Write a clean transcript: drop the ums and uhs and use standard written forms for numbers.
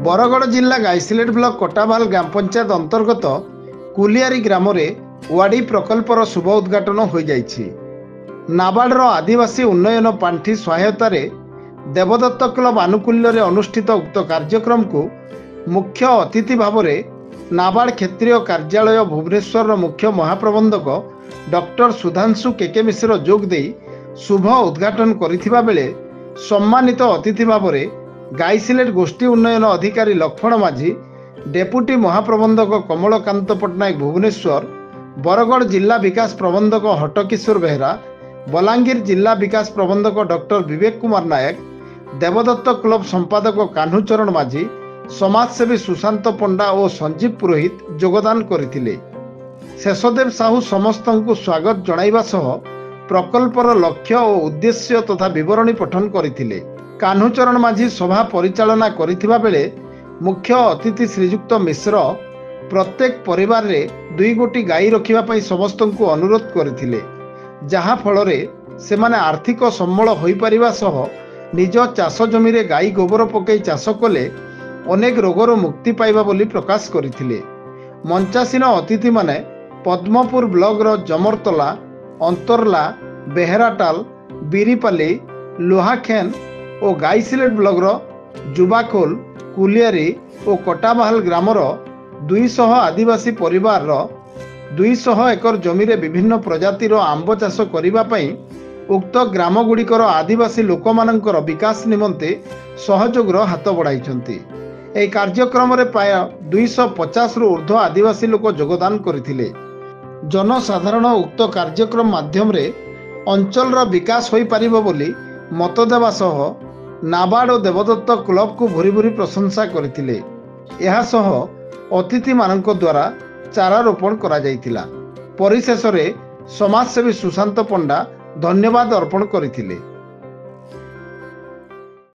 बरगड़ जिला गाइसिलेट ब्लॉक कोटाबाल ग्राम पंचायत अंतर्गत कुलियारी ग्राम वाड़ी प्रकल्पर शुभ उद्घाटन हो जाइछि। नाबार्डर आदिवासी उन्नयन पांठी सहायतार देवदत्त क्लब आनुकूल्य अनुष्ठित उक्त कार्यक्रम को मुख्य अतिथि भाव नाबार्ड क्षेत्रीय कार्यालय भुवनेश्वर मुख्य महाप्रबंधक डॉक्टर सुधांशु केके मिश्र जोग दे शुभ उद्घाटन करिथिबा बेले सम्मानित अतिथि भाव गाइसिलेट गोष्ठी उन्नयन अधिकारी लक्ष्मण माझी, डेपुटी महाप्रबंधक कमलकांत पट्टनायक भुवनेश्वर, बरगड़ जिला विकास प्रबंधक हटकिशोर बेहरा, बलांगीर जिला विकास प्रबंधक डॉक्टर विवेक कुमार नायक, देवदत्त क्लब संपादक कान्हुचरण माझी, समाजसेवी सुशांत पंडा और संजीव पुरोहित योगदान करथिले। शेषदेव साहू समस्तंकु स्वागत जणाइबा सह प्रकल्पर लक्ष्य और उद्देश्य तथा विवरणी पठन करथिले। कान्हुचरण माझी सभा परिचालना करिथिबा बेले मुख्य अतिथि श्रीजुक्त मिश्र प्रत्येक परिवार रे 2 गोटी गाई रखिबा पई समस्तंकु अनुरोध करथिले, जहा फलरे सेमाने आर्थिक सम्बल होई परिबा सह निज चाष जमी रे गाई गोबर पकई चाष कले अनेक रोगर मुक्ति पाइबा बोली प्रकाश करथिले। मंचासीन अतिथि माने पद्मपुर ब्लॉक रो जमरतला, अंतरला, बेहराटाल, बीरीपाली, लोहाखेन और गाइसिलेट ब्लॉक रो जुबाखोल, कुलियारी और कोटाबाल ग्रामर 200 आदिवासी परिवार 200 एकर जमी रे विभिन्न प्रजातिर आंब चाष करिबा पई उक्त ग्राम गुड़िकर आदिवासी लोकमानंकर विकास निमंते सहयोग हाथ बढ़ाइछंती। एही कार्यक्रम रे प्राय 250 रु ऊर्ध्व आदिवासी लोक योगदान करथिले। जनसाधारण उक्त कार्यक्रम माध्यम रे अंचल रो विकास होई परिबो बोली मत देवा सह नाबार्ड और देवदत्त क्लब को भूरी भूरी प्रशंसा करथिले। एहा सह अतिथि मानक द्वारा चारा रोपण करा जाइतिला। परिशेष रे समाजसेवी सुशांत पंडा धन्यवाद अर्पण करथिले।